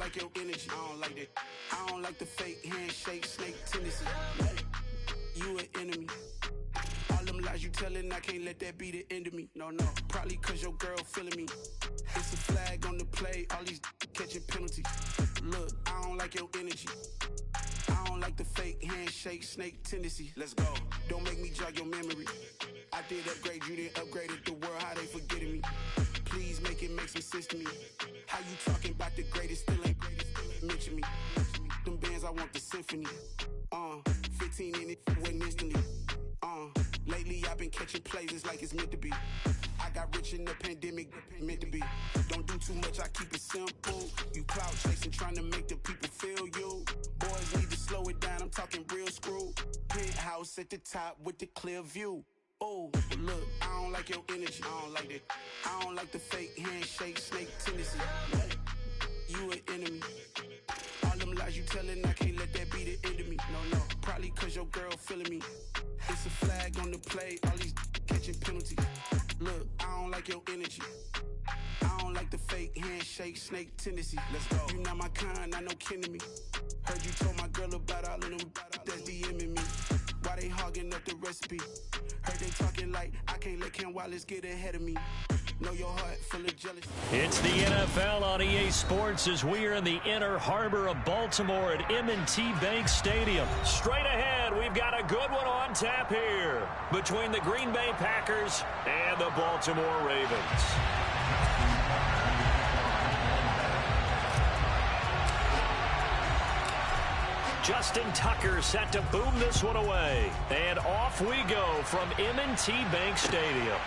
like your energy. I don't like that. I don't like the fake handshake, snake tendency. You an enemy. All them lies you telling, I can't let that be the end of me. No, probably cause your girl feeling me. It's a flag on the play, all these catching penalties. Look, I don't like your energy. I don't like the fake handshake, snake tendency. Let's go. Don't make me jog your memory. I did upgrade, you didn't upgrade it. The world, how they forgetting me. Please make it make some sense to me. How you talking about the greatest, still ain't greatest, still ain't mention me. Them bands, I want the symphony. 15 in it, went instantly. Lately I've been catching plays, it's like it's meant to be. I got rich in the pandemic, meant to be. Don't do too much, I keep it simple. You clout chasing, trying to make the people feel you. Boys need to slow it down, I'm talking real screw. Penthouse at the top with the clear view. Oh, look, I don't like your energy, I don't like that. I don't like the fake handshake, snake tendency. You an enemy. All them lies you telling, I can't let that be the end of me. No, probably cause your girl feeling me. It's a flag on the play, all these catching penalties. Look, I don't like your energy. I don't like the fake handshake, snake tendency. Let's go. You not my kind, I know kin to me. Heard you told my girl about all of them that's DMing me. Why they hogging up the recipe? Heard they talking like I can't let Ken Wallace get ahead of me. Know your heart full of jealousy. It's the NFL on EA Sports as we are in the inner harbor of Baltimore at M&T Bank Stadium. Straight ahead, we've got a good one on tap here between the Green Bay Packers and the Baltimore Ravens. Justin Tucker set to boom this one away. And off we go from M&T Bank Stadium.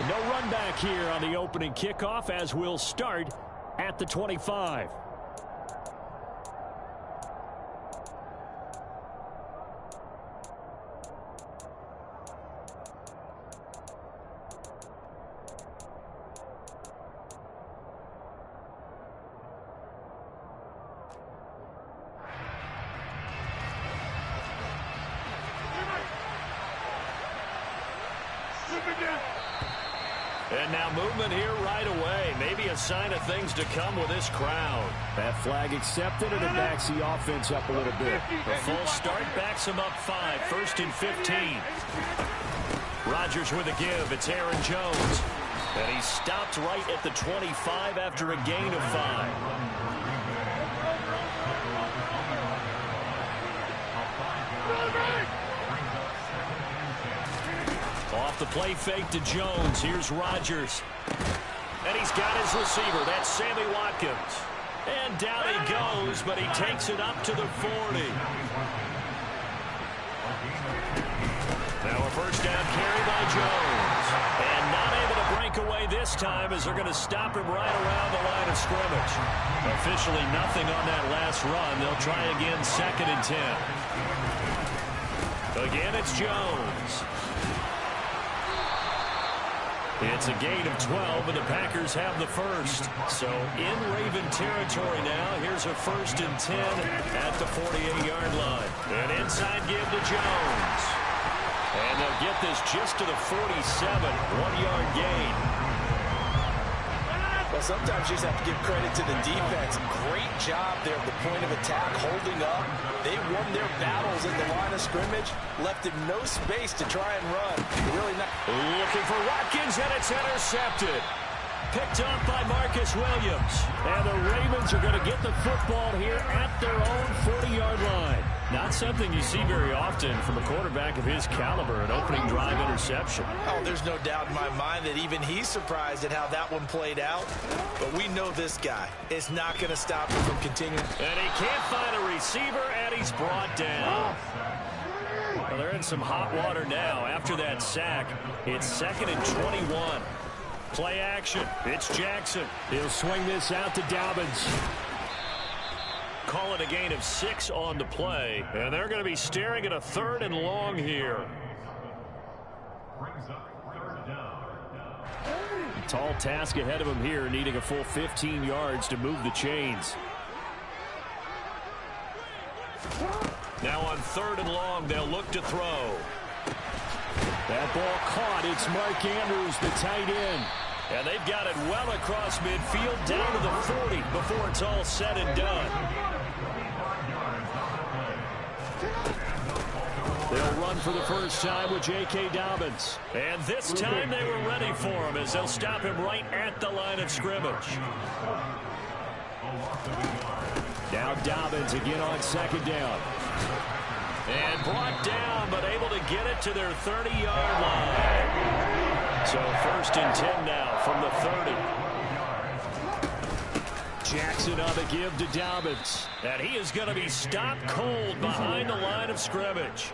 No run back here on the opening kickoff as we'll start at the 25. And now movement here right away. Maybe a sign of things to come with this crowd. That flag accepted, and it backs the offense up a little bit. The full start backs them up 5, 1st and 15. Rodgers with a give. It's Aaron Jones. And he stopped right at the 25 after a gain of 5. Off the play fake to Jones. Here's Rodgers. And he's got his receiver. That's Sammy Watkins. And down he goes, but he takes it up to the 40. Now a first down carry by Jones. And not able to break away this time as they're going to stop him right around the line of scrimmage. Officially nothing on that last run. They'll try again 2nd and 10. Again, it's Jones. It's a gain of 12, and the Packers have the first. So in Raven territory now, here's a 1st and 10 at the 48-yard line. An inside give to Jones. And they'll get this just to the 47, 1-yard gain. Well, sometimes you just have to give credit to the defense. Great job there at the point of attack, holding up. They won their battles at the line of scrimmage, left him no space to try and run. Really not looking for Watkins, and it's intercepted. Picked up by Marcus Williams. And the Ravens are going to get the football here at their own 40-yard line. Not something you see very often from a quarterback of his caliber, an opening drive interception. Oh, there's no doubt in my mind that even he's surprised at how that one played out. But we know this guy is not going to stop him from continuing. And he can't find a receiver, and he's brought down. Well, they're in some hot water now after that sack. It's 2nd and 21. Play action. It's Jackson. He'll swing this out to Dobbins. Call it a gain of 6 on the play. And they're going to be staring at a 3rd and long here. Tall task ahead of him here, needing a full 15 yards to move the chains. Now on 3rd and long, they'll look to throw. That ball caught. It's Mark Andrews, the tight end. And they've got it well across midfield down to the 40 before it's all said and done. They'll run for the first time with J.K. Dobbins. And this time they were ready for him as they'll stop him right at the line of scrimmage. Now Dobbins again on second down. And brought down, but able to get it to their 30-yard line. So 1st and 10 now from the 30. Jackson on the give to Dobbins. And he is going to be stopped cold behind the line of scrimmage.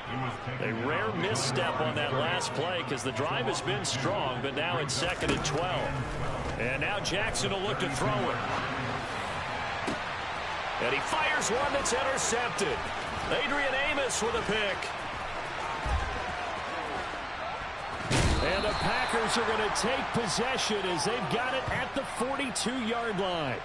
A rare misstep on that last play because the drive has been strong, but now it's 2nd and 12. And now Jackson will look to throw it. And he fires one that's intercepted. Adrian Amos with a pick. And the Packers are going to take possession as they've got it at the 42-yard line.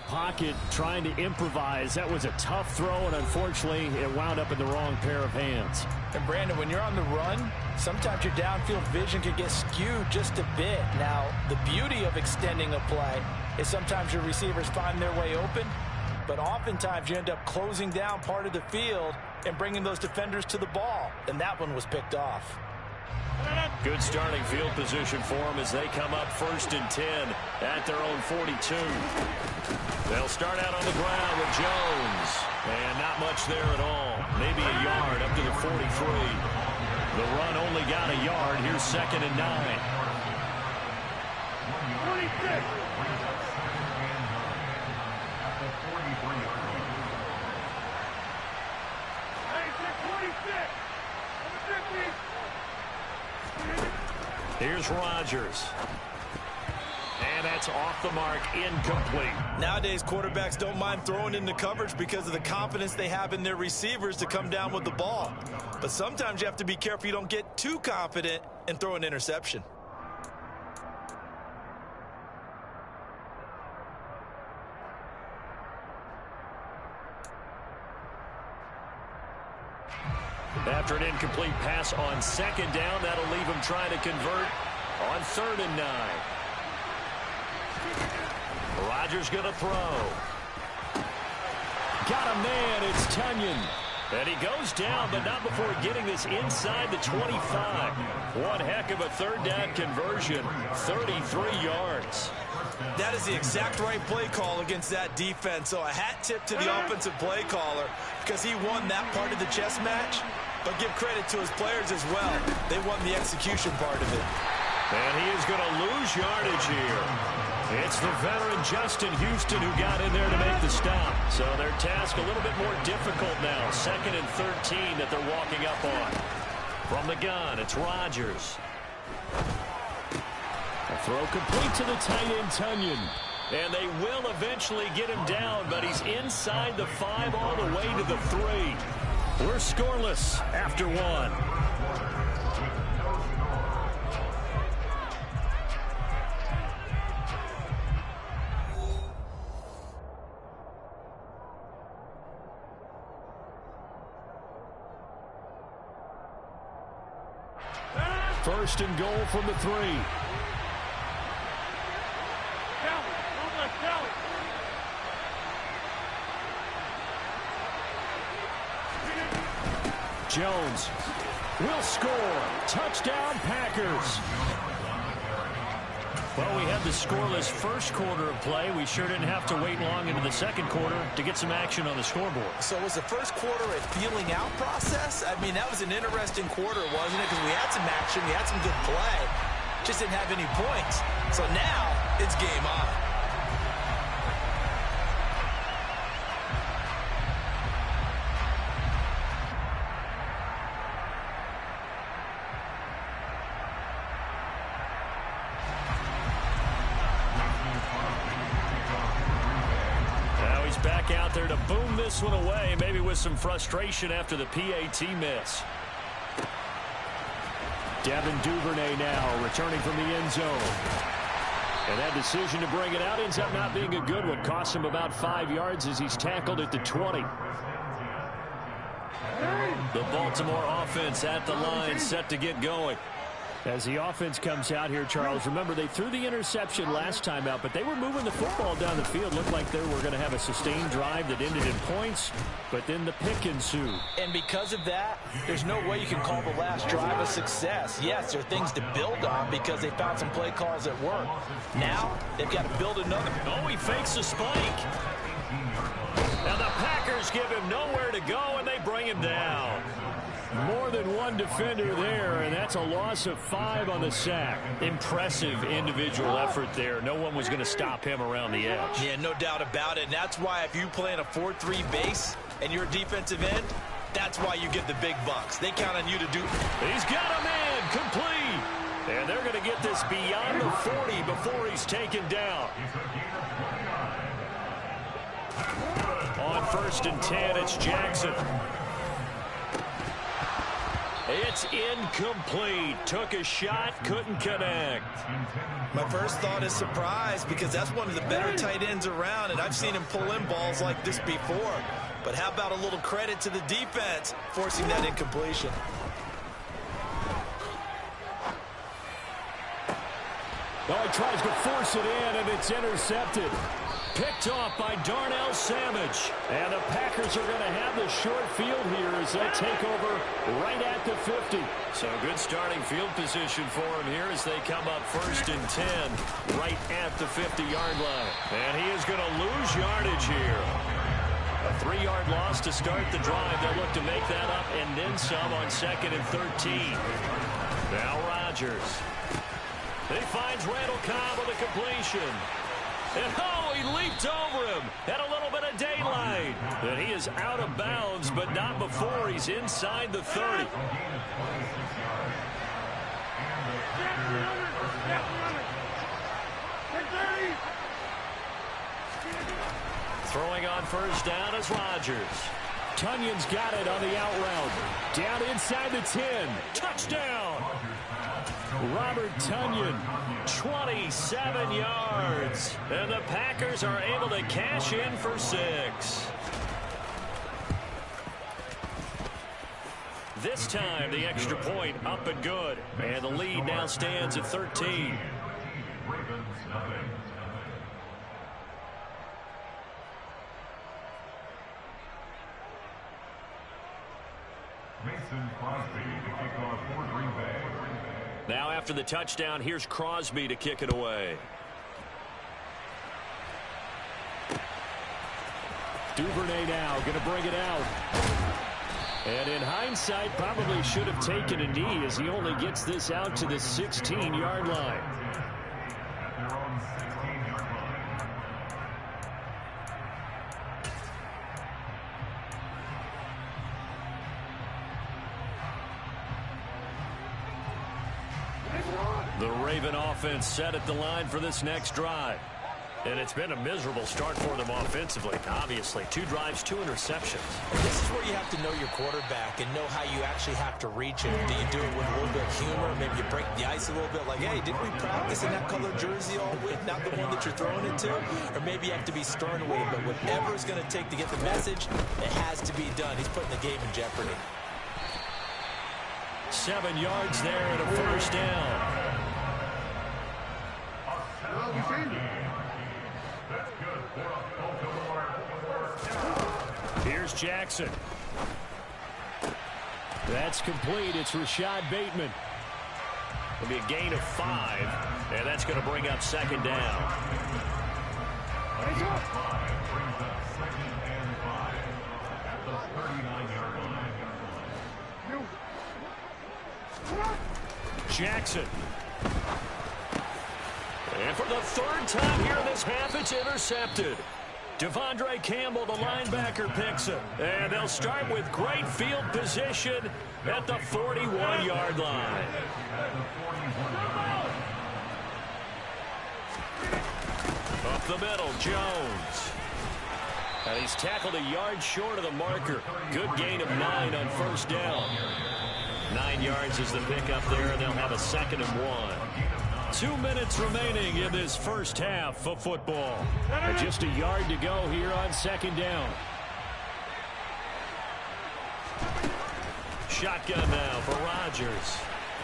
Pocket trying to improvise. That was a tough throw, and unfortunately it wound up in the wrong pair of hands. And Brandon, when you're on the run, sometimes your downfield vision can get skewed just a bit. Now, the beauty of extending a play is sometimes your receivers find their way open, but oftentimes you end up closing down part of the field and bringing those defenders to the ball, and that one was picked off. Good starting field position for them as they come up 1st and 10 at their own 42. They'll start out on the ground with Jones. And not much there at all. Maybe a yard up to the 43. The run only got a yard. Here's 2nd and 9. 46. Here's Rodgers. And that's off the mark, incomplete. Nowadays, quarterbacks don't mind throwing into coverage because of the confidence they have in their receivers to come down with the ball. But sometimes you have to be careful you don't get too confident and throw an interception. After an incomplete pass on 2nd down, that'll leave him trying to convert on 3rd and 9. Rodgers going to throw. Got a man. It's Tunyon. And he goes down, but not before getting this inside the 25. One heck of a 3rd down conversion. 33 yards. That is the exact right play call against that defense. So a hat tip to the offensive play caller because he won that part of the chess match. But give credit to his players as well. They won the execution part of it. And he is going to lose yardage here. It's the veteran Justin Houston who got in there to make the stop. So their task a little bit more difficult now. 2nd and 13 that they're walking up on. From the gun, it's Rodgers. A throw complete to the tight end, Tunyon. And they will eventually get him down, but he's inside the 5 all the way to the 3. We're scoreless after 1. First and goal from the 3. Jones will score. Touchdown, Packers. Well, we had the scoreless first quarter of play. We sure didn't have to wait long into the second quarter to get some action on the scoreboard. So was the first quarter a feeling out process? I mean, that was an interesting quarter, wasn't it? Because we had some action, we had some good play. Just didn't have any points. So now it's game on. back out there to boom this one away, maybe with some frustration after the PAT miss. Devin Duvernay now returning from the end zone. And that decision to bring it out ends up not being a good one. Costs him about 5 yards as he's tackled at the 20. The Baltimore offense at the line, set to get going. As the offense comes out here, Charles, remember they threw the interception last time out, but they were moving the football down the field. Looked like they were going to have a sustained drive that ended in points, but then the pick ensued. And because of that, there's no way you can call the last drive a success. Yes, there are things to build on because they found some play calls that work. Now, they've got to build another. Oh, he fakes a spike. Now the Packers give him nowhere to go, and they bring him down. More than one defender there, and that's a loss of 5 on the sack. Impressive individual effort there. No one was going to stop him around the edge. Yeah, no doubt about it. And that's why if you play in a 4-3 base and you're a defensive end, that's why you get the big bucks. They count on you to do. He's got a man complete. And they're going to get this beyond the 40 before he's taken down. On 1st and 10, it's Jackson. It's incomplete. Took a shot, couldn't connect. My first thought is surprise because that's one of the better tight ends around, and I've seen him pull in balls like this before. But how about a little credit to the defense forcing that incompletion? Oh, he tries to force it in, and it's intercepted. Picked off by Darnell Savage. And the Packers are going to have the short field here as they take over right at the 50. So good starting field position for him here as they come up 1st and 10 right at the 50-yard line. And he is going to lose yardage here. A 3-yard loss to start the drive. They'll look to make that up and then some on 2nd and 13. Now Rodgers. He finds Randall Cobb with a completion. And oh, he leaped over him. Had a little bit of daylight. And he is out of bounds, but not before he's inside the 30. Throwing on 1st down is Rodgers. Tunyon's got it on the out route. Down inside the 10. Touchdown. Robert Tonyan, 27 yards. And the Packers are able to cash in for 6. This time, the extra point up and good. And the lead now stands at 13. Now after the touchdown, here's Crosby to kick it away. Duvernay now going to bring it out. And in hindsight, probably should have taken a knee as he only gets this out to the 16-yard line. The Raven offense set at the line for this next drive. And it's been a miserable start for them offensively. Obviously, 2 drives, 2 interceptions. This is where you have to know your quarterback and know how you actually have to reach him. Do you do it with a little bit of humor? Maybe you break the ice a little bit like, hey, didn't we practice in that color jersey all week? Not the one that you're throwing it to? Or maybe you have to be stern with it. But whatever it's going to take to get the message, it has to be done. He's putting the game in jeopardy. 7 yards there and a 1st down. Here's Jackson. That's complete. It's Rashad Bateman. It'll be a gain of 5, and that's going to bring up 2nd down. Jackson. And for the 3rd time here in this half, it's intercepted. Devondre Campbell, the linebacker, picks it. And they'll start with great field position at the 41-yard line. Up the middle, Jones. And he's tackled a yard short of the marker. Good gain of 9 on first down. 9 yards is the pickup there, and they'll have a 2nd and 1. 2 minutes remaining in this first half of football. And just a yard to go here on 2nd down. Shotgun now for Rodgers.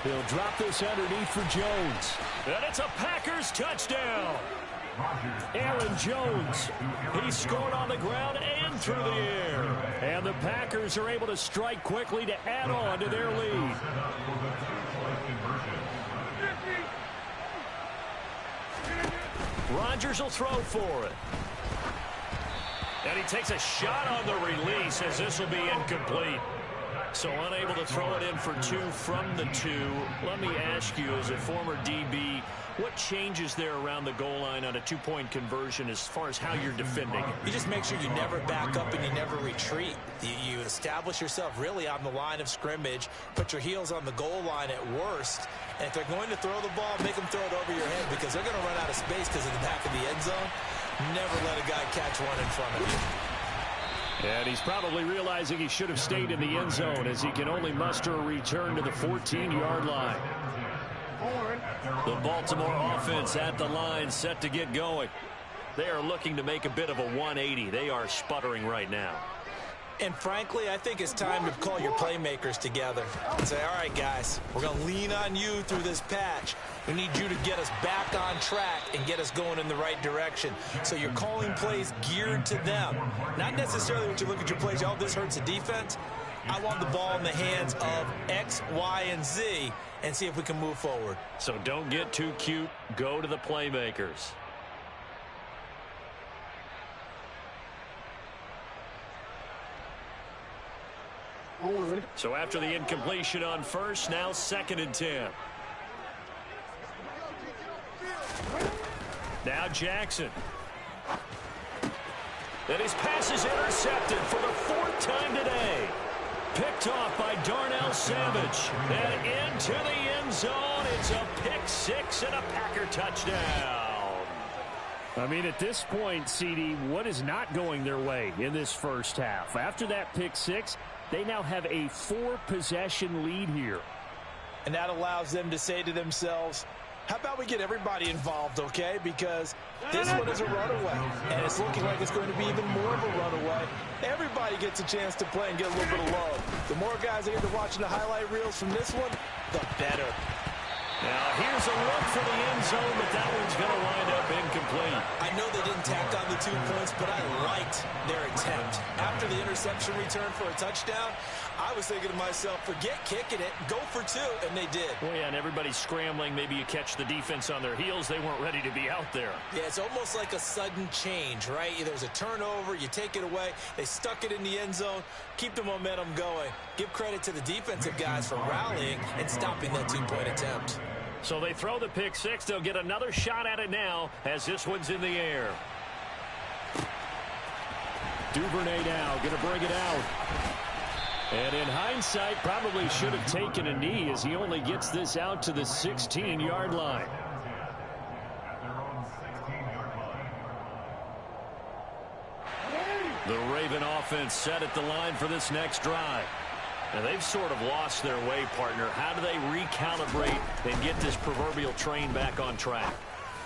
He'll drop this underneath for Jones. And it's a Packers touchdown. Aaron Jones, he scored on the ground and through the air. And the Packers are able to strike quickly to add on to their lead. Rodgers will throw for it. And he takes a shot on the release as this will be incomplete. So unable to throw it in for 2 from the 2. Let me ask you, as a former DB, what changes there around the goal line on a 2-point conversion as far as how you're defending? You just make sure you never back up and you never retreat. You establish yourself really on the line of scrimmage, put your heels on the goal line at worst, and if they're going to throw the ball, make them throw it over your head because they're going to run out of space because of the back of the end zone. Never let a guy catch one in front of you. And he's probably realizing he should have stayed in the end zone as he can only muster a return to the 14-yard line. The Baltimore offense at the line, set to get going. They are looking to make a bit of a 180. They are sputtering right now. And frankly, I think it's time to call your playmakers together and say, all right, guys, we're going to lean on you through this patch. We need you to get us back on track and get us going in the right direction. So you're calling plays geared to them. Not necessarily when you look at your plays, oh, this hurts the defense. I want the ball in the hands of X, Y, and Z and see if we can move forward. So don't get too cute. Go to the playmakers. So after the incompletion on first, now 2nd and 10. Now Jackson. And his pass is intercepted for the 4th time today. Picked off by Darnell Savage. And into the end zone. It's a pick-6 and a Packer touchdown. I mean, at this point, CD, what is not going their way in this first half? After that pick-6, they now have a 4-possession lead here. And that allows them to say to themselves, how about we get everybody involved, okay? Because this one is a runaway, and it's looking like it's going to be even more of a runaway. Everybody gets a chance to play and get a little bit of love. The more guys that are watching the highlight reels from this one, the better. Now, here's a look for the end zone, but that one's going to wind up incomplete. I know they didn't tack on the 2 points, but I liked their attempt. After the interception return for a touchdown, I was thinking to myself, forget kicking it, go for 2, and they did. Well, yeah, and everybody's scrambling. Maybe you catch the defense on their heels. They weren't ready to be out there. Yeah, it's almost like a sudden change, right? There's a turnover, you take it away, they stuck it in the end zone, keep the momentum going. Give credit to the defensive guys for rallying and stopping that 2-point attempt. So they throw the pick-6. They'll get another shot at it now as this one's in the air. Duvernay now going to bring it out. And in hindsight, probably should have taken a knee as he only gets this out to the 16-yard line. The Raven offense set at the line for this next drive. Now, they've sort of lost their way, partner. How do they recalibrate and get this proverbial train back on track?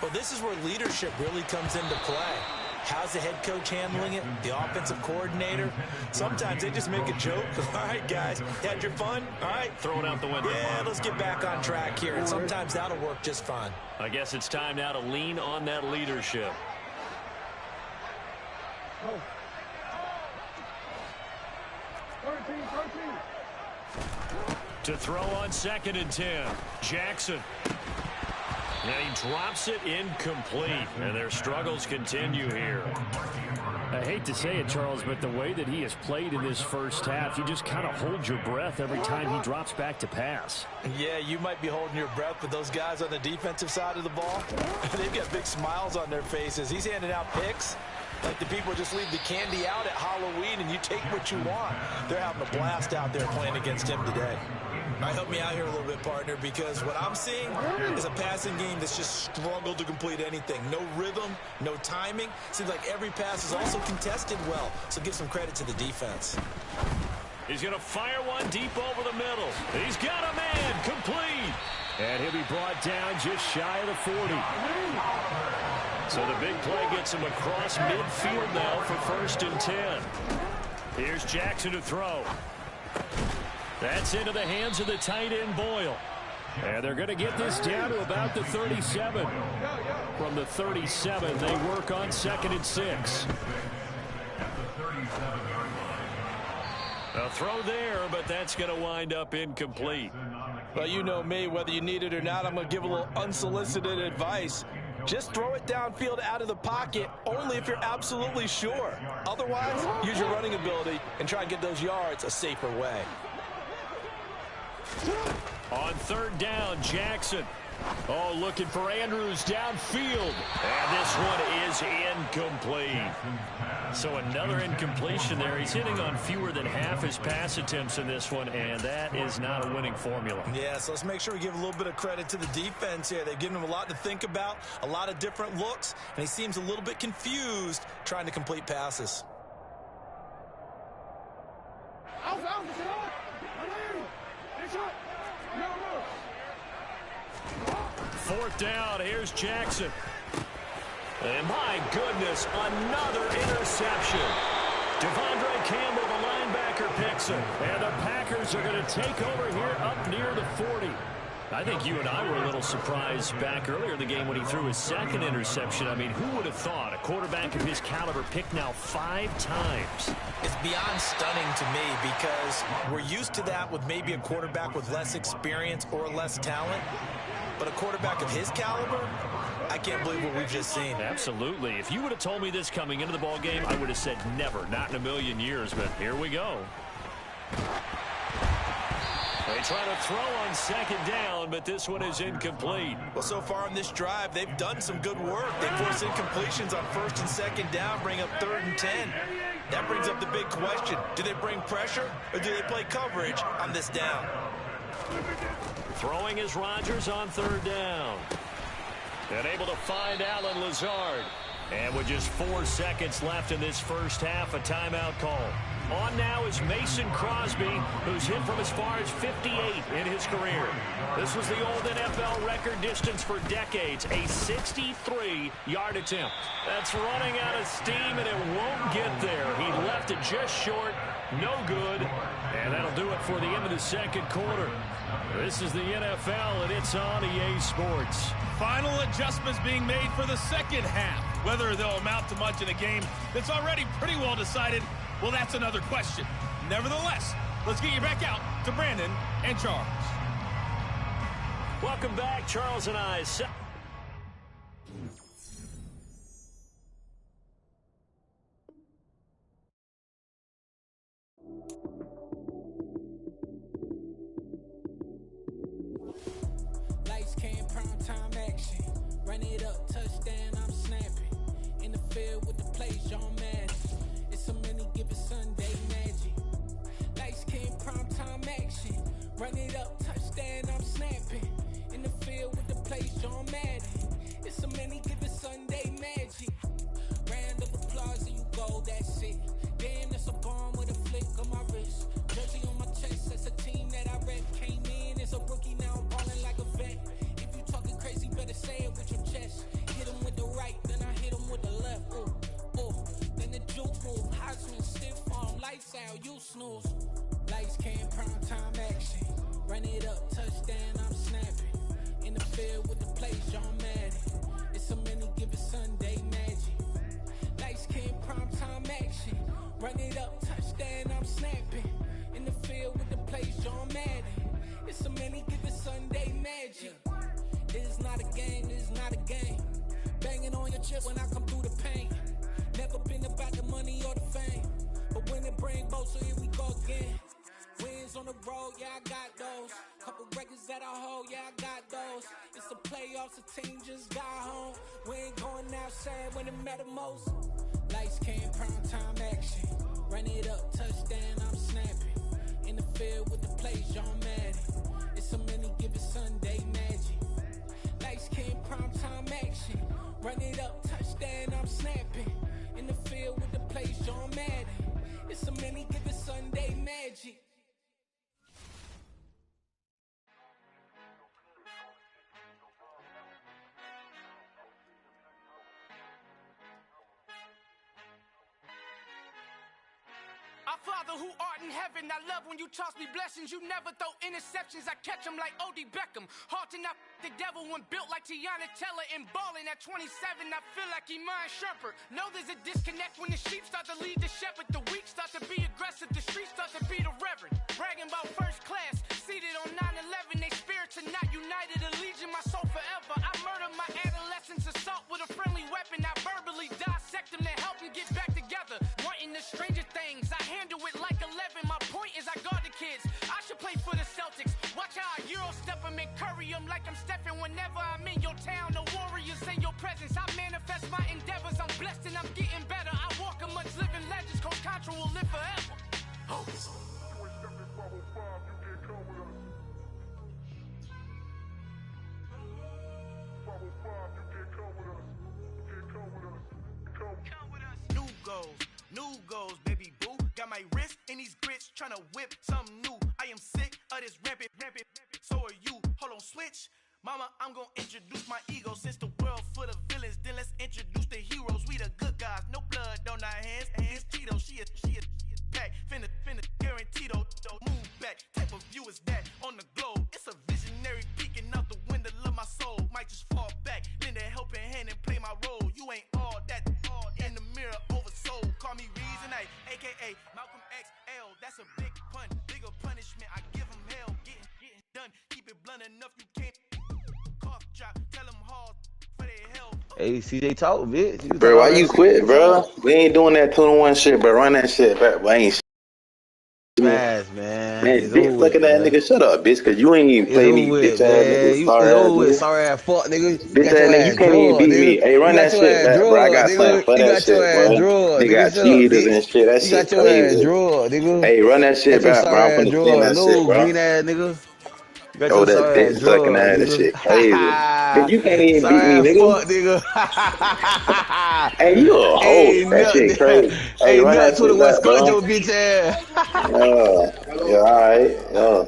Well, this is where leadership really comes into play. How's the head coach handling it? The offensive coordinator? Sometimes they just make a joke. All right, guys, had your fun? All right. Throw it out the window. Yeah, let's get back on track here. And sometimes that'll work just fine. I guess it's time now to lean on that leadership. Oh. 13. To throw on 2nd and 10. Jackson. And he drops it incomplete. And their struggles continue here. I hate to say it, Charles, but the way that he has played in this first half, you just kind of hold your breath every time he drops back to pass. Yeah, you might be holding your breath, but those guys on the defensive side of the ball, they've got big smiles on their faces. He's handing out picks. Like the people just leave the candy out at Halloween and you take what you want. They're having a blast out there playing against him today. All right, help me out here a little bit, partner, because what I'm seeing is a passing game that's just struggled to complete anything. No rhythm, no timing. Seems like every pass is also contested well, so give some credit to the defense. He's going to fire one deep over the middle. He's got a man, complete. And he'll be brought down just shy of the 40. So the big play gets him across midfield now for 1st and 10. Here's Jackson to throw. That's into the hands of the tight end, Boyle. And they're going to get this down to about the 37. From the 37, they work on 2nd and 6. A throw there, but that's going to wind up incomplete. Well, you know me, whether you need it or not, I'm going to give a little unsolicited advice. Just throw it downfield out of the pocket, only if you're absolutely sure. Otherwise, use your running ability and try and get those yards a safer way. On 3rd down, Jackson. Oh, looking for Andrews downfield. And this one is incomplete. So another incompletion there. He's hitting on fewer than half his pass attempts in this one, and that is not a winning formula. Yeah, so let's make sure we give a little bit of credit to the defense here. They've given him a lot to think about, a lot of different looks, and he seems a little bit confused trying to complete passes. 4th down, here's Jackson. And my goodness, another interception. Devondre Campbell, the linebacker, picks it. And the Packers are going to take over here up near the 40. I think you and I were a little surprised back earlier in the game when he threw his 2nd interception. I mean, who would have thought a quarterback of his caliber picked now 5 times? It's beyond stunning to me because we're used to that with maybe a quarterback with less experience or less talent. But a quarterback of his caliber, I can't believe what we've just seen. Absolutely. If you would have told me this coming into the ball game, I would have said never, not in a million years. But here we go. They try to throw on 2nd down, but this one is incomplete. Well, so far on this drive, they've done some good work. They force incompletions on 1st and 2nd down, bring up 3rd and 10. That brings up the big question. Do they bring pressure or do they play coverage on this down? Throwing is Rodgers on 3rd down. And able to find Allen Lazard. And with just 4 seconds left in this first half, a timeout call. On now is Mason Crosby, who's hit from as far as 58 in his career. This was the old NFL record distance for decades, a 63-yard attempt. That's running out of steam, and it won't get there. He left it just short, no good, and that'll do it for the end of the 2nd quarter. This is the NFL, and it's on EA Sports. Final adjustments being made for the 2nd half. Whether they'll amount to much in a game that's already pretty well decided, well, that's another question. Nevertheless, let's get you back out to Brandon and Charles. Welcome back, Charles and I. Lights, cam, prime time action. Run it up, touchdown, I'm snapping. In the field with the plays, John Madden. It's so many given Sunday magic. Lights, cam, prime time action. Run it up, touchdown, I'm snapping. In the field with the plays, John Madden. It's so many given Sunday magic. Round of applause and you go, that's it. Damn, that's a bomb with a flick on my wrist. Jersey on my chest, that's a team that I rep. Came in as a rookie, now I'm balling like a vet. If you talking crazy, better say it with your chest. Hit him with the right, then I hit him with the left. Ooh, ooh, then the juke move. Heisman, stiff arm, lights out, you snooze. Lights, cam, prime time action. Run it up, touchdown, I'm snapping. In the field with the plays, John Madden. It's so many given Sunday magic. Lights, cam, prime time action. Run it up, touchdown, I'm snapping. In the field with the plays, John Madden. It's so many given Sunday magic. This is not a game, this is not a game. Banging on your chest when I come through the pain. Never been about the money or the fame. But when it bring both, so here we go again. Wins on the road, yeah, I got those. Couple records that I hold, yeah, I got those. It's the playoffs, the team just got home. We ain't going outside when it matter most. Lights came, prime time action. Run it up, touchdown, I'm snapping. In the field with the plays, John Madden. It's a many given Sunday magic. Lights came, prime time action. Run it up, touchdown, I'm snapping. In the field with the plays, John Madden. It's a many given Sunday magic. Our Father who art in heaven, I love when you toss me blessings. You never throw interceptions, I catch them like O.D. Beckham. Hard to not the devil when built like Tiana Teller. And balling at 27, I feel like Iman Shumpert. Know there's a disconnect when the sheep start to lead the shepherd. The weak start to be aggressive, the streets start to be the reverend. Bragging about first class, seated on 9/11. They spirits are not united, a legion, my soul forever. I murder my adolescence, assault with a friendly weapon. I verbally dissect them to help them get back together. Wanting the stranger things, I handle it like 11. My point is I guard the kids. I should play for the Celtics. Watch how I Euro step them and curry them like I'm Stephen. Whenever I'm in your town, the Warriors in your presence. I manifest my endeavors. I'm blessed and I'm getting better. I walk amongst living legends. Coach Contra will live forever. Oh. New goals, baby boo. Got my wrist in these grits, tryna whip something new. I am sick of this rampant. So are you. Hold on, switch. Mama, I'm gonna introduce my ego. Since the world full of villains, then let's introduce the heroes. We the good guys, no blood on our hands. Hands Cheeto, she a pack. Finna, guaranteed. Move back. Type of view is that on the globe? It's a visionary peeking out the window of my soul. Might just fall back, lend a helping hand and play my role. You ain't all that. In the mirror, oversold. Call me Reason A, aka Malcolm XL. That's a big pun, bigger punishment. I give him hell, getting done. Keep it blunt enough, you can't cough drop. Tell them hard for their hell. Hey, CJ talk, bitch. Bro, why you quit, bro? We ain't doing that 2-1 shit, bro. Run that shit back. We ain't Smash, man. Man, bitch, look at that nigga. Shut up, bitch, cause you ain't even play me, bitch ass nigga. Sorry ass nigga. Sorry ass fuck, nigga. Bitch ass nigga, you can't even beat me. Hey, run that shit back, bro. I got something for that shit, bro. Nigga got cheaters and shit. That shit crazy. Hey, run that shit back, bro. I'm finna spin that shit, bro. Green ass nigga. Oh, that dick sucking ass, that shit crazy. Bitch, you can't even beat me, nigga. Hey, you a hoe. That shit crazy. Hey, run that shit back, bro. Your bitch ass. Yeah, alright. Yeah.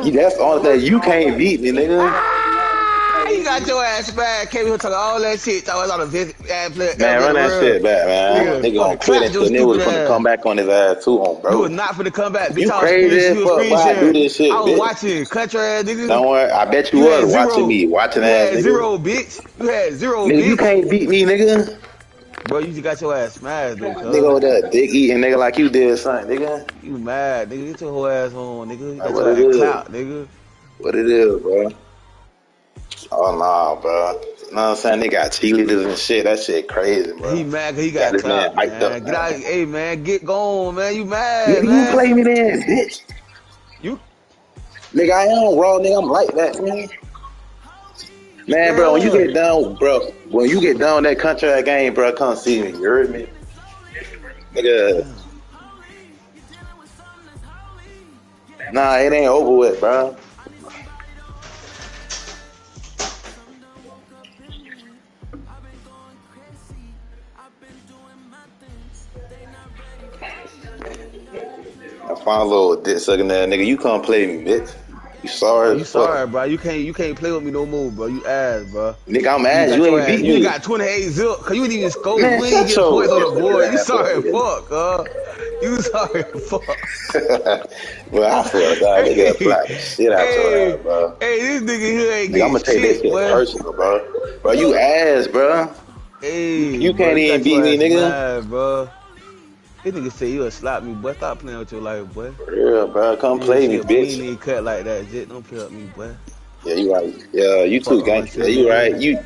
That's the only thing. You can't beat me, nigga. You got your ass back. Came here talking all that shit. Talking all the man, run that shit back, man. Nigga gonna quit it, and nigga was gonna come back on his ass too, on bro. You was not finna come back. Bitch, you crazy as fuck. Why I do this shit, I was bitch? watching country ass nigga. Don't worry, I bet you was watching me, watching ass nigga. Zero, bitch. You had zero, nigga, bitch. You can't beat me, nigga. Bro, you just got your ass smashed, though, cuz. Nigga over there, dick eating nigga like you did, son, nigga. You mad, nigga. Get your whole ass on, nigga. You got your ass clout, nigga. What it is, bro? Oh, nah, bro. You know what I'm saying? They got cheerleaders and shit. That shit crazy, bro. He mad because he got clout, man. Get out, hey, man, get gone, man. You mad, nigga, man. You play me then, bitch. You? Nigga, I am raw, nigga. I'm like that, man. Man, bro, when you get down, bro, when you get down that country game, bro, come see me. You heard me? Nigga. Nah, it ain't over with, bro. I found a little dick sucking that nigga. You come play me, bitch. You sorry? You sorry, bro. You can't play with me no more, bro. You ass, bro. Nigga, I'm ass. You ain't beat me. You got 28 zip. Cause you didn't even score. Man, you ain't get points on the board. You sorry, fuck, You sorry, fuck. Well, I swear to God, nigga, slap the shit out your ass, bro. Hey, this nigga here ain't nigga, I'm gonna take this shit personal, bro. Bro, you ass, bro. Hey, you can't even beat me, nigga. Mad, bro. This nigga say you'll slap me, boy. Stop playing with your life, boy. For real, bro. Come play me, bitch. You ain't cut like that, shit. Don't play with me, boy. Yeah, you right. Yeah, you too gangster. You right. You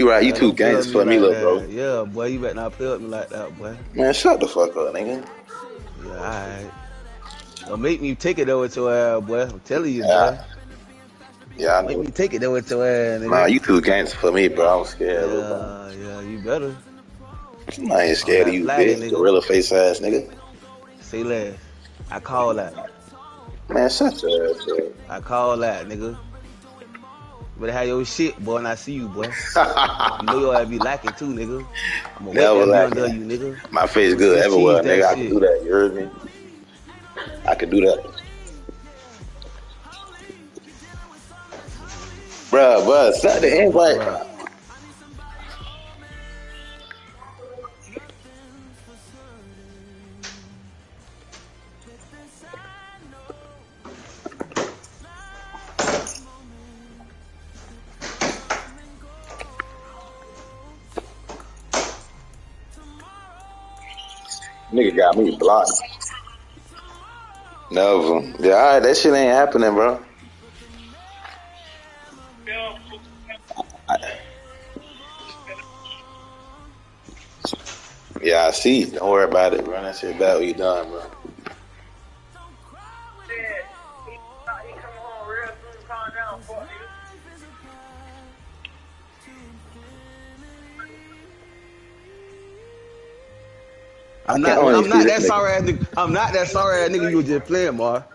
right. You too gangster for me, little bro. Yeah, boy. You better not play with me like that, boy. Man, shut the fuck up, nigga. Yeah, alright. Don't make me take it there with your ass, boy. I'm telling you, boy. Yeah, I know. Make me take it there with your ass, nigga. Nah, you too gangster for me, bro. I'm scared, yeah, you better. I ain't On scared of that you, flagging, bitch. nigga. Gorilla face ass nigga. Say less. I call that. Man, shut your ass I call that, nigga. Better have your shit, boy, and I see you, boy. up. You know your ass be lacking too, nigga. I'ma wet Never that be under lacking. you, nigga. My face I'ma good Swiss cheese everywhere, that nigga. I can shit. do that. You heard me? I can do that. Bruh, stop the invite. Bruh. Nigga got me blocked. Never. Yeah, alright, that shit ain't happening, bro. Yeah, I see. Don't worry about it, bro. That shit bad when you done, bro. I I'm can not only I'm see not this that nigga. sorry ass nigga. I'm not that sorry ass nigga you was just playing, Mar.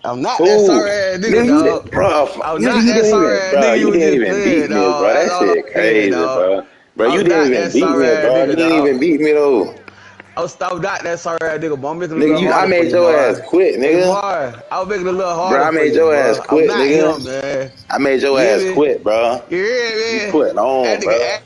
I'm not that Who? sorry ass nigga, Nigga, you dog. did, bro. I'm Nigga, not you that didn't sorry even, ass bro. nigga you You was didn't just even beat playing, me, dog. bro. That's That all I'm shit saying, crazy, dog. bro. Bro, you I'm didn't not even that beat sorry me, ass bro. You nigga, didn't dog. even beat me though. Oh, stop that sorry ass nigga, but I'm making it a Nigga, little I harder for made you, your ass Mar. quit, Hey, nigga. Mar, I was making it a little Bro, harder I for made you, your ass bro. I'm quit, not him, nigga. man. I made your You hear ass me? quit, bro. You You hear me? quit That on, nigga bro.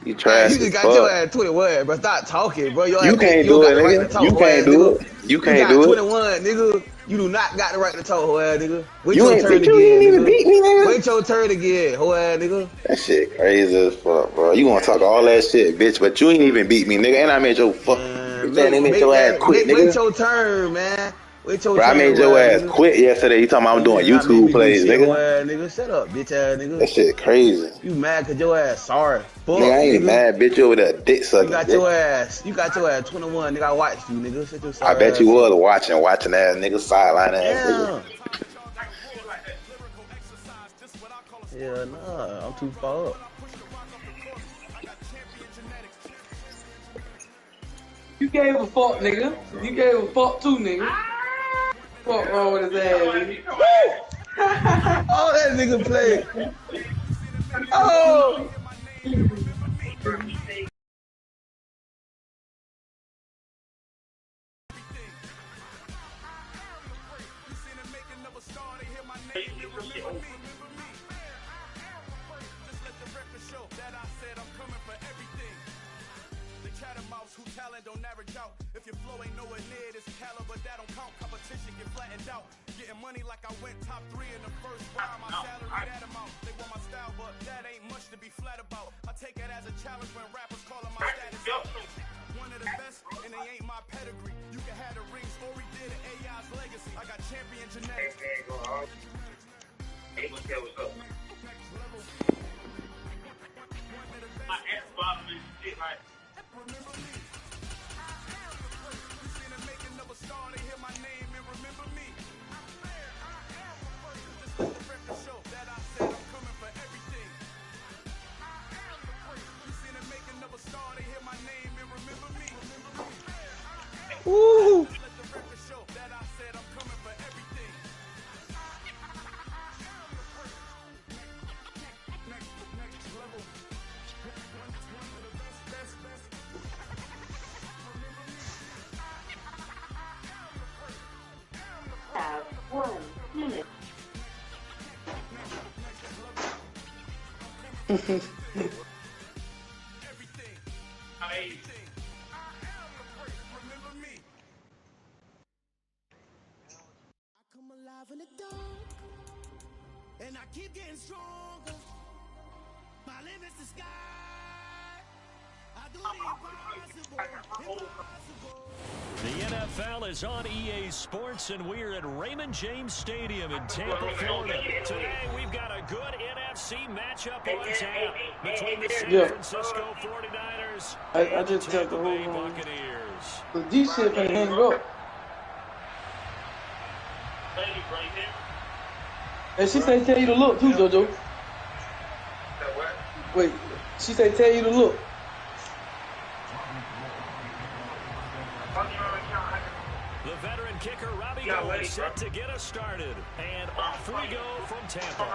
You Man, trash you just as got your fuck. ass 21, bro. Stop talking, bro. You can't You don't do got it, the right to nigga. talk, You hoe can't ass do nigga. it. You You can't got do it. 21, nigga. You do not got the right to talk, hoe ass nigga. Wait You your ain't, turn bitch, you ain't again, even nigga. beat me, nigga. Wait your turn again, hoe ass nigga. That shit crazy as fuck, bro. You gonna talk all that shit, bitch, but you ain't even beat me, nigga. And I made your fuck, bitch, that nigga made your ass quit, Wait nigga. your turn, man. Wait your Bro, I turn, made hoe your ass ass nigga. quit yesterday. You talking about I'm You doing did not make YouTube me do plays, shit, hoe nigga. ass nigga. Shut up, bitch ass nigga. That shit crazy. You mad cause your ass sorry. Nigga, I Fuck, ain't nigga. mad, bitch. You over there dick You sucking, got bitch. your ass. You got your ass 21, nigga. I watched you, nigga. Shut your I sorry bet you ass was up. watching ass nigga, sideline ass nigga. Damn. Yeah, nah, I'm too far up. You gave a fuck, nigga. You gave a fuck too, nigga. Fuck wrong with his ass, nigga. Oh, that nigga played. Oh. Who talent don't average out. If your flow ain't nowhere near this caliber, that don't count. Competition get flattened out. Getting money like I went top 3 in the first round. My salary that amount. They want my style, but that ain't much to be flat about. I take it as a challenge when rappers calling my status out. One of the best, and they ain't my pedigree. You can have the rings, or we did it. AI's legacy. I got champion genetics. Hey, what's up? My Xbox is shit like. Remember me. Making of a star, they hear my name and remember me. Just let the record show that I said I'm coming for everything. You seen the making of a star, they hear my name and remember me. Woo. Just let the record show that I said I'm coming for everything. Next level. One of the best. Have 1 minute. Come alive in the dark, and I keep getting stronger. My limit's the sky. I do the impossible. The NFL is on EA Sports, and we're at Raymond James Stadium in Tampa, Florida. Today, we've got a good NFC matchup on tap between the San Francisco 49ers I and the just got the Tampa Bay whole Buccaneers. The G shit finna hang up. And she say tell you to look too, JoJo. Wait, she say tell you to look. kicker, Robbie Gould, set to get us started. And off we go from Tampa.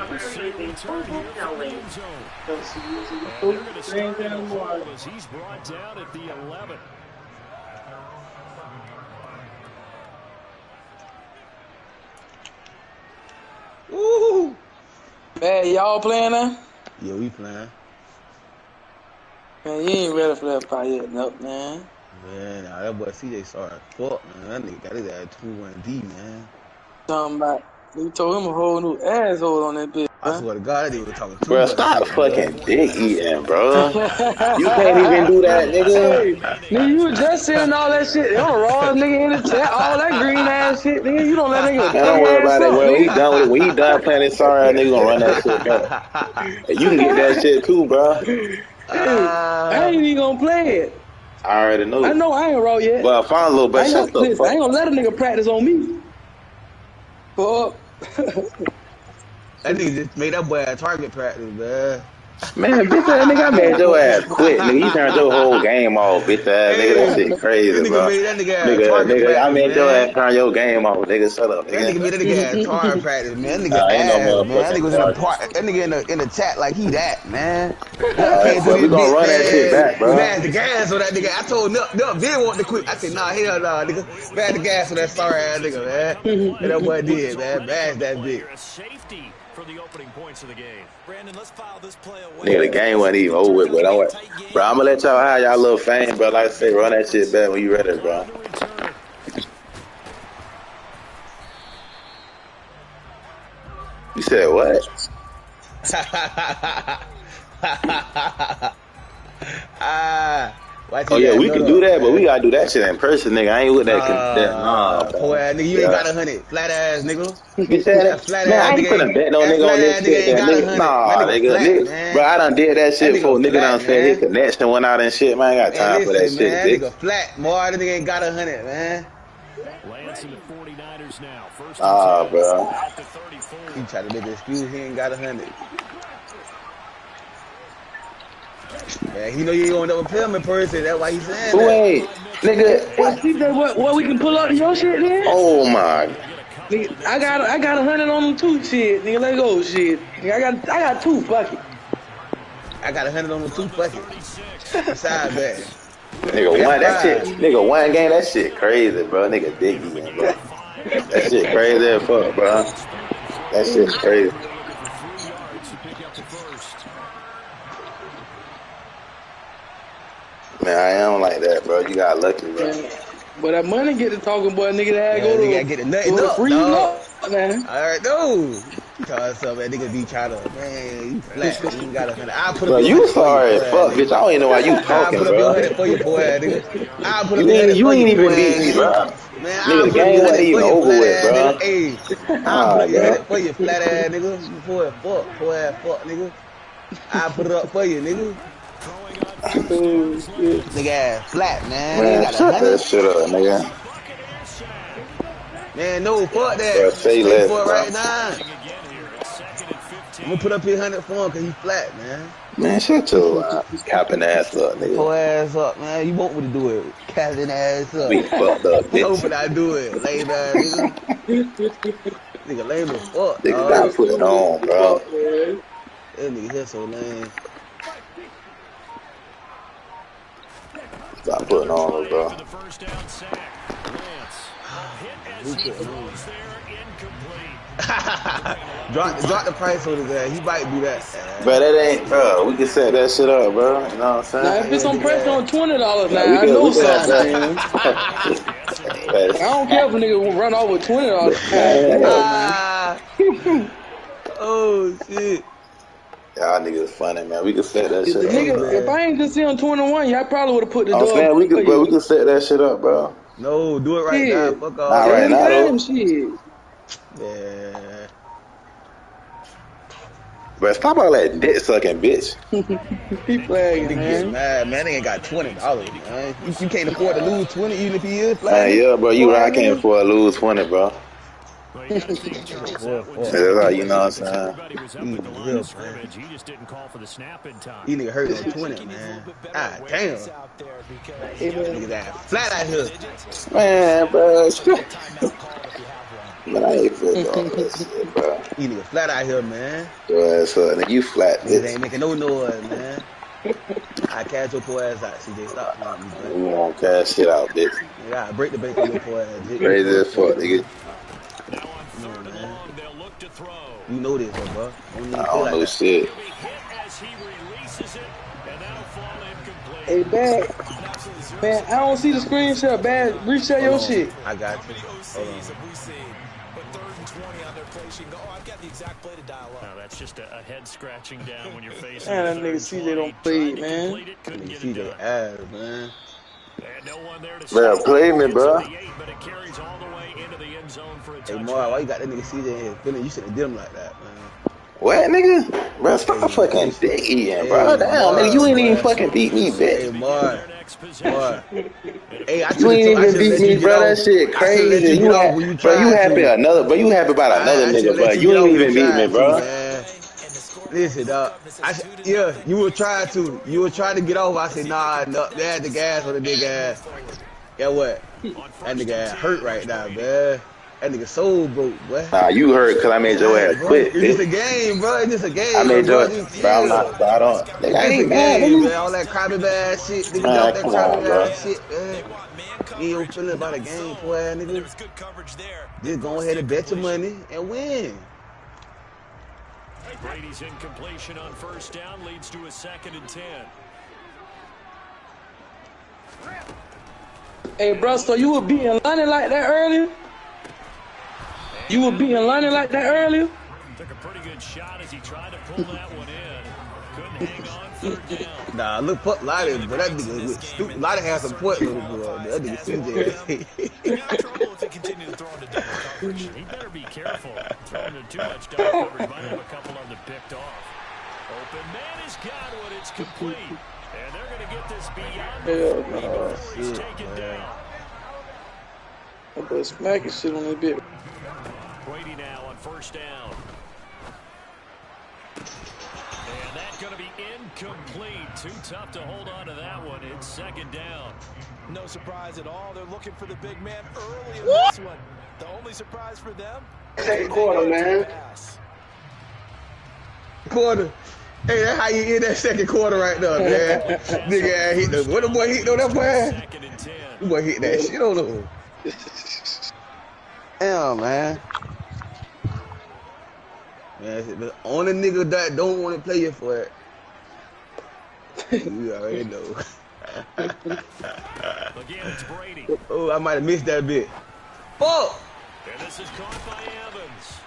We'll see a return here from the end zone. And they're going to start in the hole as he's brought down at the 11. Woo! Man, y'all playing now? Yeah, we playing. Man, you ain't ready for that part yet, nope, man. Man, nah, that boy CJ started fuck, man. That nigga got his ass 2-1D, man. Talking about, you told him a whole new asshole on that bitch. I swear to God, that nigga was talking too Bro, much stop shit, fucking bro. dick eating, bro. You can't even do that, nigga. Nigga, you was just saying all that shit. They don't raw nigga in the chat, all that green ass shit, nigga. You don't let nigga Man, put don't his worry ass about it. up, When he nigga. done with it, when he done playing this sorry ass nigga gonna run that shit back. And you can get that shit too, bro. I ain't even gonna play it. I already know. I know I ain't raw yet. Well, Fonzo, but shut the I ain't fuck. gonna let a nigga practice on me. Fuck. That nigga just made that boy a target practice, man. Man, bitch ass nigga, I made your ass quit, nigga. You turned your whole game off, bitch ass nigga. That shit crazy, This nigga bro. made that nigga a target Nigga, practice, I made your man. ass turn your game off, nigga. Shut up, That nigga nigga. made that nigga a target practice, man. That nigga Nah, ain't no ass, man. That nigga motherfucking was in the target. part. That nigga in the chat like he that, man. Nup Alright, came through but we this gonna bitch, run that shit man. back, bro. Smashed the gas on that nigga. I told Nup did want to quit. I said, nah, hell nah, nigga. Smash the gas on that sorry ass nigga, man. And that boy did, man. Bash that bitch. Safety for the opening points of the game. Brandon, let's file this play away. Nigga, the game wasn't even over with, but bro, I'm gonna let y'all have y'all little fame, bro. Like I say, run that shit back when you ready, bro. You said what? Oh yeah, we can do that, but we gotta do that shit in person, nigga. I ain't with that. Nah, poor ass nigga, you ain't got 100. Flat ass nigga. You said that? Flat Man, ass I ain't nigga finna bet no that nigga flat on this ass shit. nigga ain't That got nigga, 100. nah, That nigga flat, nigga. man. Bro, I done did that shit before. Nigga done said his man. connection went out and shit. Man, I ain't got time for that Listen, shit, man, bitch. nigga flat. More that nigga ain't got 100, man. Lansing the 49ers now. First Ah, bro. at the 34. He tried to make an excuse. He ain't got 100. Man, he know you ain't gonna never play him in person. That's why he's saying that. Wait, nigga. What TJ? What we can pull up to your shit then? Oh my. Nigga, I got 100 on them too. Shit, nigga, let go. Shit, nigga, I got two. Fuck it. I got 100 on the 2 bucket. Side bet. Nigga, that shit. Nigga, one game. That shit crazy, bro. Nigga, dick eating, bro. That shit crazy as fuck, bro. That shit crazy. Man, I am like that, bro. You got lucky, bro. Man, but that money get to talking, boy. Nigga, that go Nigga to get the nothing up, freeze dog. up, man. All right, no. You tell us something, man. Nigga be trying to, man, you flat. You ain't got 100. I'll put up Bro, your you 100 for you, sorry poor as ass fuck, nigga. bitch. I don't even know why you I'll talking, put up your bro. 100 for you, poor ass nigga. I'll put up You your 100 for ain't you, poor even beat ass me, nigga. bro. Man, Nigga, I'll the put up your game wasn't 100 for even you, over flat with, ass bro. nigga. Hey, I'll put up your 100 for you, flat ass nigga. You poor ass fuck, nigga. I'll put it up for you, nigga. Nigga ass flat, man. He ain't Man, got shut that 100. shit up, nigga. Man, no, fuck that. Bro, say Pay less, for it bro. right now. I'm gonna put up your 100 for him because he flat, man. Man, shut your capping ass up, nigga. Pull ass up, man. You want me to do it. Capping ass up. We fucked up, bitch. Hoping I do it. Lame ass nigga. Nigga lame as fuck, Nigga, dog. stop putting on, bro. That nigga here so lame. Stop putting on, bro. drop the price on his ass. He might do that. Bro, that ain't, bro. We can set that shit up, bro. You know what I'm saying? Now, if it's on pressure on $20 now, we I could, know we could have something, that. man. I don't care if a nigga will run off with $20. Man. Oh, shit. Y'all niggas funny, man. We can set that If shit the up, nigga, bro. if I ain't just see on 21, y'all probably would have put the I'm dub saying we for could, bro. We you. can set that shit up, bro. No, do it right now. Fuck off. Not right now, though. Anytime, shit. Yeah. Bro, stop all that dick sucking, bitch. He flagging, Nigga get mad, man. They ain't got $20, man. You can't afford to lose 20 even if he is Man, flagging. yeah, bro. You right. I can't afford to lose 20, bro. That's all you know what I'm saying. Everybody was up at the line of scrimmage. He just didn't call for the snap in time. He nigga hurt on 20, man. Ah, damn. Nigga that flat out here. Man, bro. Man, I ain't football that shit, bro. He nigga flat out here, man. Your ass up, nigga. You flat, Niggas bitch. ain't making no noise, man. I catch your poor ass out, CJ. Stop playing with me, You bro. won't cash shit out, bitch. Nigga, I break the bank on your poor ass. Crazy as fuck, nigga. Now on third and long, they'll look to throw. You know this, bro. I don't know shit. He'll be hit as he releases it, and that'll fall incomplete. Hey, Bad. Man, I don't see the screenshot. Bad, reshare your shit. I got you. Hold on. No, that's just a head scratching down when you're facing. Man, that nigga CJ don't play, man. Nigga CJ ass, man. And no one there to Bro, play me, bro. But it carries all the way into the end zone for a Hey, touchdown. Mar, why you got that nigga CJ in his feeling? You shouldn't have did him like that, man. What, nigga? Bro, stop fucking dick eating, bro. Hey, Damn, nigga, you ain't even Mar. fucking beat me, bitch. Hey, Mar. Hey, I You ain't even beat me, bro. That shit crazy. You happy about another nigga, bro. You ain't even beat me, bro. Listen, dog. You were trying to. You were trying to get over. I said, nah, no, they had the gas on the nigga ass. Yeah, what? That nigga ass hurt right now, man. That nigga soul broke, boy. Nah, you hurt because I made your ass quit, It's just bitch. a game, bro. It's just a game. I made your ass. bro, I'm not, bro, I don't. Nigga, I It's a ain't mad, game, nigga. man. All that crybaby ass shit. Nigga, Man, dump that come on, crybaby bro. ass shit, man. You ain't feeling about a game, boy, nigga. Just go ahead and bet your money and win. Brady's incompletion on first down leads to a 2nd and 10. Hey, bro, so you were beating London like that earlier? You were beating London like that earlier? Took a pretty good shot as he tried to pull that one in. Couldn't hang on 3rd down. Nah, look, fuck Lottie, but that nigga was stupid. Lottie has some point, little boy. That nigga CJ. He better be careful. Throwing into too much double coverage. Might have a couple of them picked off. Open man has got one. It's complete. And they're going to get this beyond the 40 before he's taken down. I'm gonna smack his shit on that bit. Brady now on first down. And that's going to be incomplete. Too tough to hold on to that one. It's 2nd down. No surprise at all. They're looking for the big man early in this one. The only surprise for them. Second quarter, man. Quarter. Hey, that's how you end that second quarter right there, man. Nigga ass hit the. What the boy hit on that boy? 2nd and 10. The boy hit that shit on him. Damn, man. Man, the only nigga that don't want to play you for it. You already know. Again, it's Brady. Oh, I might have missed that bit. Fuck! And this is caught by Evans.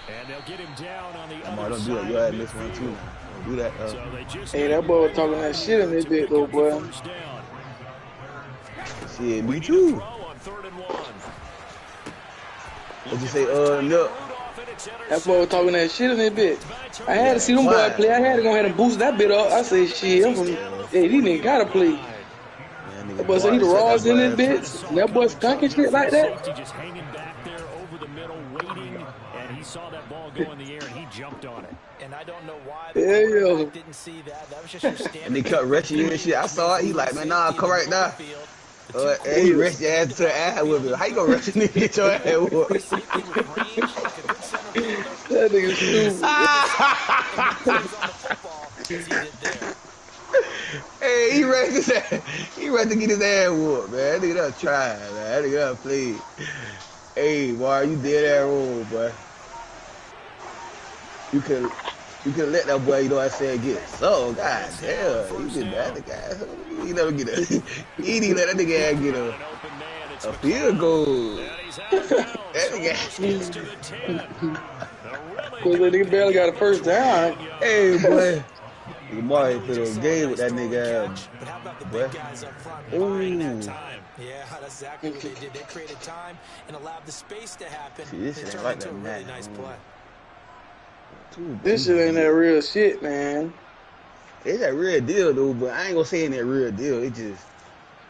And they'll get him down on the other Don't do that. side. You had missed one too. Don't do that. So they just Hey, that boy was talking that shit in this bit, though, boy. first down. Shit, me Need to too. throw on 3rd and 1. What'd you say? No. That boy was talking that shit in this bit. I had to see them boy play. I had to go ahead and boost that bit up. I said, shit, hey, these niggas gotta play. That boy said he the rawest in this bitch. That boy skunking shit like that. Safety just hanging back there over the middle, waiting, and he saw that ball go in the air, and he jumped on it. And I don't know why Yeah. didn't see that. That was just your standard. And they cut Reggie and shit. I saw it. He like, man, nah, come right now. And he rest your ass to the ass with it. How you gonna rest a nigga get your ass whooped? That nigga stupid. Hey, he ready to say, he ready to get his ass whooped, man. That nigga done tried, man. That nigga done played. Hey, boy, you did that wrong, boy. You could let that boy, you know what I'm saying, get so god damn. You did that, the guy. You never get a he didn't let that nigga ass get a field goal. That nigga. Cause that nigga barely got a first down. Hey, boy. Nigga Mario put on game with that nigga. Boy. Ooh. Yeah, that's exactly what they did. They created time and allowed the space to happen. See, this and shit turned like into that, a really man. nice play. This shit ain't that real shit, man. It's that real deal, though, but I ain't gonna say it ain't that real deal. It just,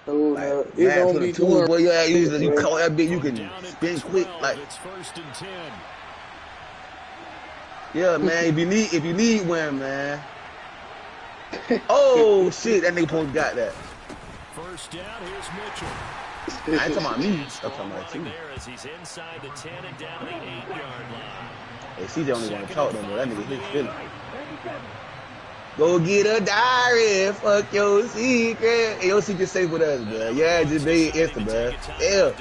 Oh, Like, no. It's man, gonna to the be tools, boy, you bro. caught that bit, you can spin quick, like. It's 1st and 10. Yeah, man, if you need one, man. Oh shit, that nigga supposed to got that. First down, here's Mitchell. I ain't talking about me. I'm talking about you. There as he's inside the 10 and down to the 8-yard line. Hey, CJ only want to talk no more. That nigga his feeling. Go get a diary, fuck your secret. Hey, your secret safe with us, bro. Yeah, just made Insta, bro. Yeah,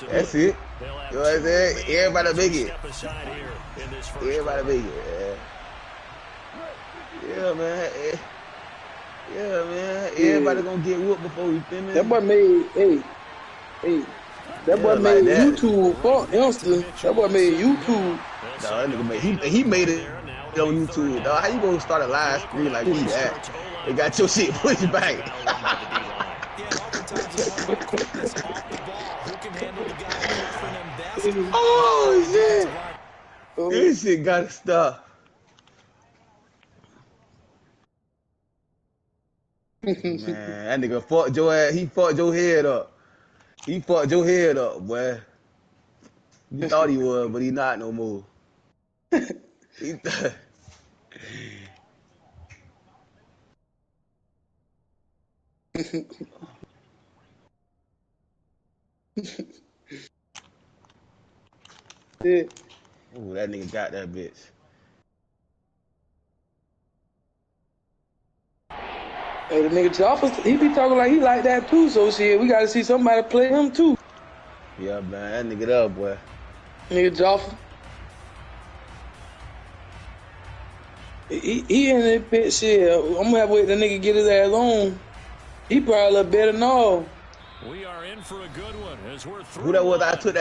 that's it. You know what I'm saying? Everybody make it. Everybody make it, man. Yeah, man. Yeah, man. Everybody gonna get whooped before we finish. That boy made, that boy made like YouTube for Insta. That boy made YouTube. No, that nigga he made it on YouTube. Dog, how you gonna start a live stream like he that? They got your shit pushed back. Oh shit! This shit gotta stop. Man, that nigga fucked your ass. He fucked your head up. He fucked your head up, boy. You thought he was, but he not no more. He Yeah. Ooh, that nigga got that bitch. Hey, the nigga Joffa, he be talking like he like that too, so shit, we gotta see somebody play him too. Yeah, man, that nigga up, boy. Nigga Joffa. He in that bitch shit. I'm gonna have to wait the nigga get his ass on. He probably look better than all. We are in for a good one as we're through. Who that was I took that